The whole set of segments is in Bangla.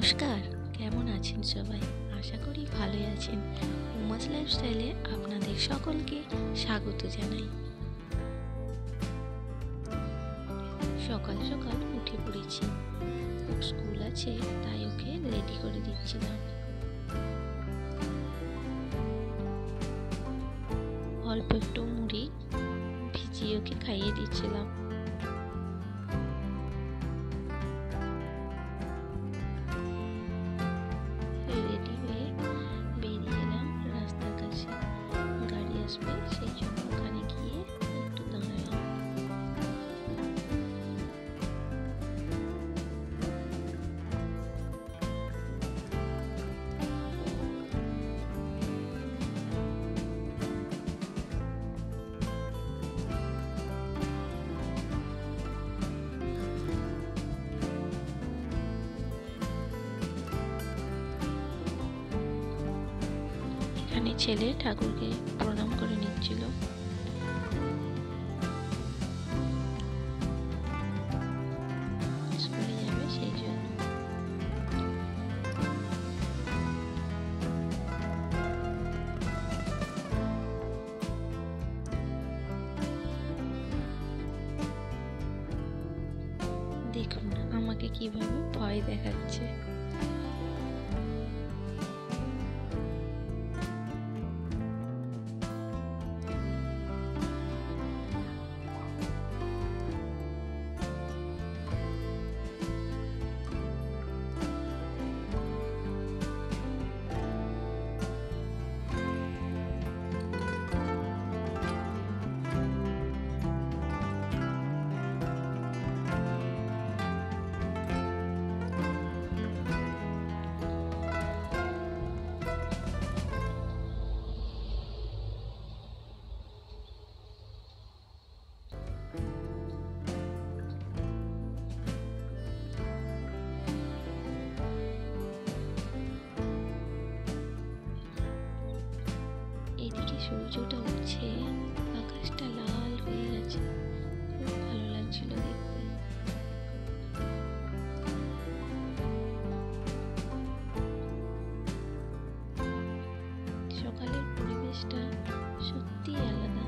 নমস্কার, কেমন আছেন সবাই? আশা করি ভালোই আছেন। উমাস লাইফস্টাইলে আপনাদের সকলকে স্বাগত জানাই। সকাল সকাল উঠে পড়েছি। ওর স্কুল আছে, তাই ওকে রেডি করে দিচ্ছিলাম। অল্প একটু মুড়ি ভিজিয়ে ওকে খাইয়ে দিচ্ছিলাম। রেডি হয়ে বেরিয়ে এলাম রাস্তার কাছে। গাড়ি আসবে, সেই জন্য ওখানে গিয়ে একটু দাঁড়ালাম। এখানে ছেলে ঠাকুরকে প্রণাম করে নিচ্ছিল। স্কুলে যাবে সেই জন্য। দেখুন আমাকে কিভাবে ভয় দেখাচ্ছে। এদিকে সূর্যটা উঠছে, আকাশটা লাল হয়ে গেছে, খুব ভালো লাগছিল দেখতে। সকালের পরিবেশটা সত্যি আলাদা।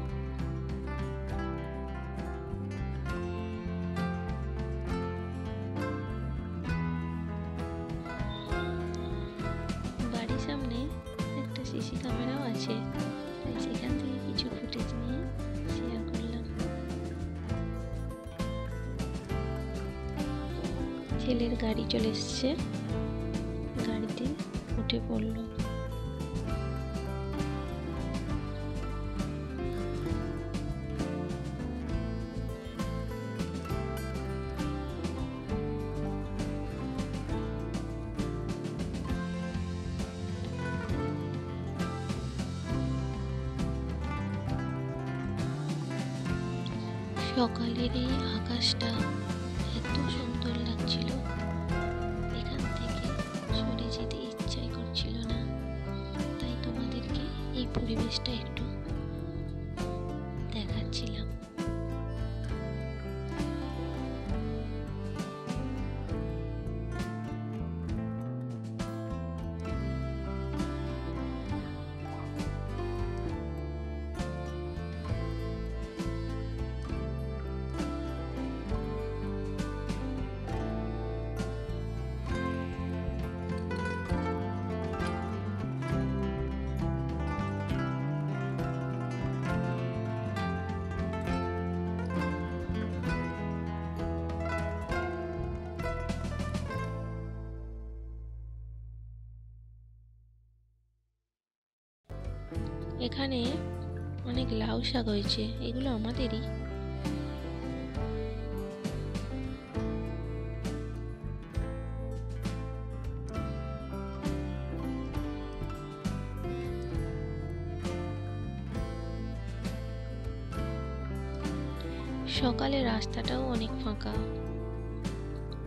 বাড়ির সামনে একটা সিসি ক্যামেরাও আছে, তাই সেখান থেকে কিছু ফুটেজ নিয়ে শেয়ার করলাম। ছেলের গাড়ি চলে এসছে, গাড়িতে উঠে পড়লো। সকালের এই আকাশটা এত সুন্দর লাগছিল, এখান থেকে সরে যেতে ইচ্ছাই করছিল না। তাই তোমাদেরকে এই পরিবেশটা একটু দেখাচ্ছিলাম। এখানে অনেক লাউ শাক হয়েছে, এগুলো আমাদেরই। সকালে রাস্তাটাও অনেক ফাঁকা।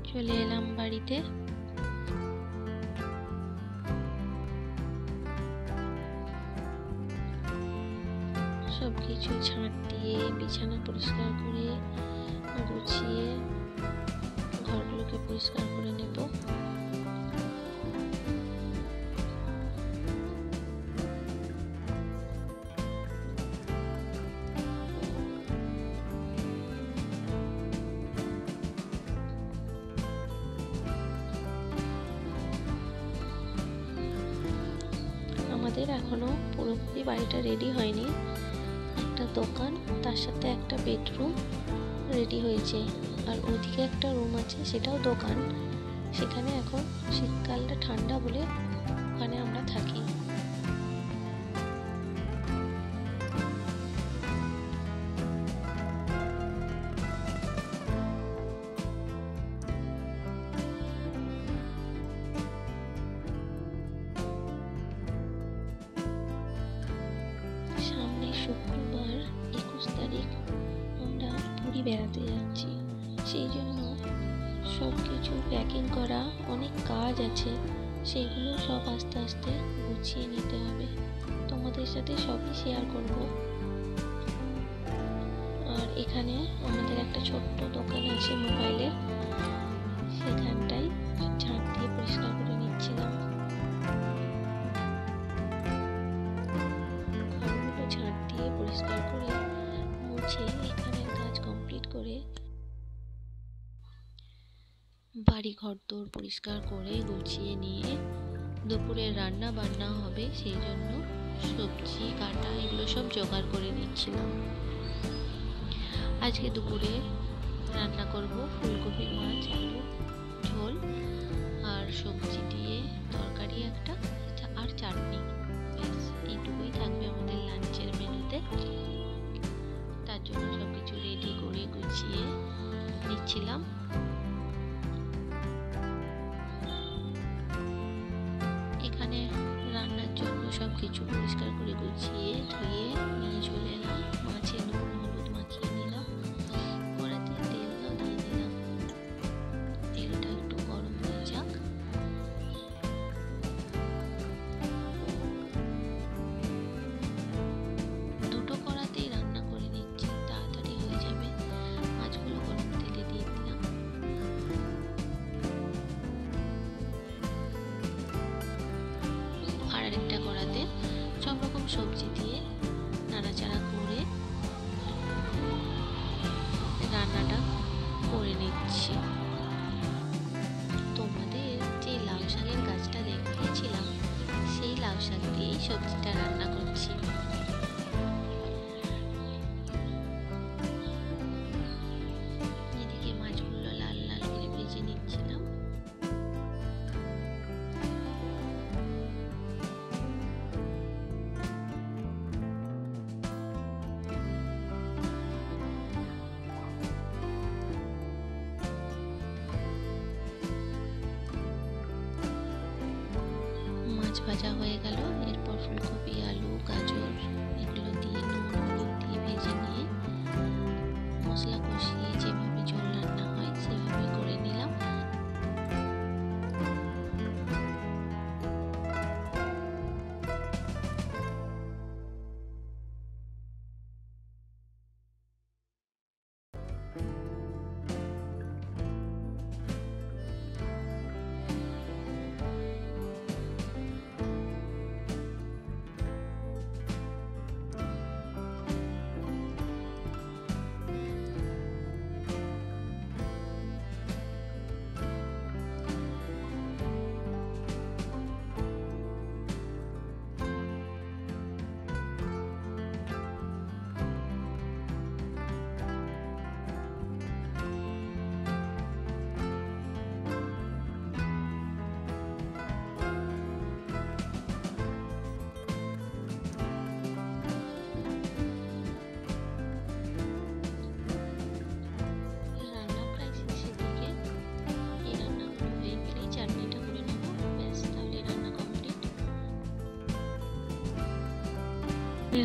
চলে এলাম বাড়িতে। সবকিছু ঝাঁট দিয়ে বিছানা পরিষ্কার করে গুছিয়ে ঘরগুলোকে পরিষ্কার করে নেব। আমাদের এখনো পুরোপুরি বাড়িটা রেডি হয়নি। একটা দোকান, তার সাথে একটা বেডরুম রেডি হয়েছে, আর ওদিকে একটা রুম আছে, সেটাও দোকান। সেখানে এখন শীতকালটা ঠান্ডা বলে ওখানে আমরা থাকি। সামনে শুক্রবার 21 তারিখ আমরা পুরী বেড়াতে যাচ্ছি। সেই জন্য সব কিছু প্যাকিং করা, অনেক কাজ আছে, সেগুলো সব আস্তে আস্তে গুছিয়ে নিতে হবে। তোমাদের সাথে সবই শেয়ার করব। আর এখানে আমাদের একটা ছোট্ট দোকান আছে মোবাইলের, সেখানটাই ঝাঁট দিয়ে পরিষ্কার করে নিচ্ছিলাম। ঘরগুলো ঝাঁট দিয়ে পরিষ্কার করে মুছে এখানের কাজ কমপ্লিট করে বাড়ি ঘর দোর পরিষ্কার করে গুছিয়ে নিয়ে দুপুরে রান্না বান্না হবে, সেই জন্য সবজি কাটা এগুলো সব জোগাড় করে নিচ্ছিলাম। আজকে দুপুরে রান্না করব ফুলকপি, মাছ, আলু ঝোল আর সবজি দিয়ে তরকারি একটা, আর চাটনি। ব্যাস এইটুকুই থাকবে আমাদের লাঞ্চের মেনুতে। তার জন্য সব কিছু রেডি করে গুছিয়ে নিচ্ছিলাম। এখানে রান্নার জন্য সব কিছু পরিষ্কার করে গুছিয়ে ধুয়ে নিয়ে চলে এলাম। মাছে নুন হলুদ মাখিয়ে নিলাম, কড়াতে তেলও দিয়ে দিলাম। তেলটা একটু গরম হয়ে যাক। দুটো কড়াতেই রান্না করে নিচ্ছি, তাড়াতাড়ি হয়ে যাবে। মাছগুলো গরম তেলে দিয়ে দিলাম। আর আরেকটা কড়াতে সব রকম সবজি দিয়ে নাড়াচাড়া করে রান্নাটা করে নিচ্ছি। তোমাদের যে লাউ শাকের গাছটা দেখিয়েছিলাম, সেই লাউ শাক দিয়েই সবজিটা রান্না করছি। এদিকে মাছগুলো লাল লাল করে ভেজে নিচ্ছিলাম। মাছ ভাজা হয়ে গেল, এরপর ফুলকপি, আলু, গাজর এগুলো দিয়ে নুন হলুদ দিয়ে ভেজে নিয়ে মশলা কষিয়ে যেভাবে ঝোল রান্না হয় সেভাবে করে নিলাম।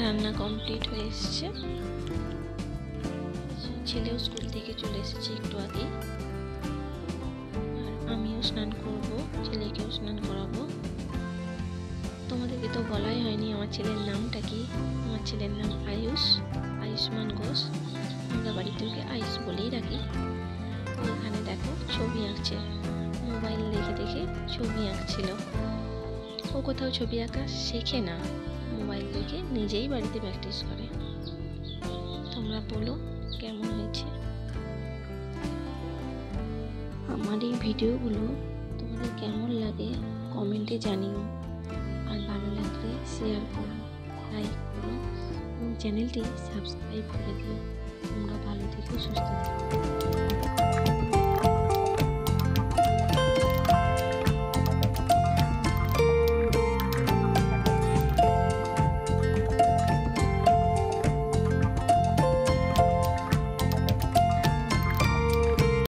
রান্না কমপ্লিট হয়ে এসছে। ছেলেও স্কুল থেকে চলে এসেছে একটু আগে, আর আমিও স্নান করব, ছেলেকেও স্নান করাবো। তোমাদেরকে তো বলাই হয়নি আমার ছেলের নামটা কি। আমার ছেলের নাম আয়ুষ্মান ঘোষ। আমরা বাড়িতে ওকে আয়ুষ বলেই রাখি। ওখানে দেখো ছবি আঁকছে, মোবাইল দেখে দেখে ছবি আঁকছিল। ও কোথাও ছবি আঁকা শেখে না, মোবাইল দেখে নিজেই বাড়িতে প্র্যাকটিস করে। তোমরা বলো কেমন হয়েছে। আমার এই ভিডিওগুলো তোমাদের কেমন লাগে কমেন্টে জানিও, আর ভালো লাগলে শেয়ার করো, লাইক করো এবং চ্যানেলটি সাবস্ক্রাইব করে দিও। তোমরা ভালো থেকো, সুস্থ থেকো।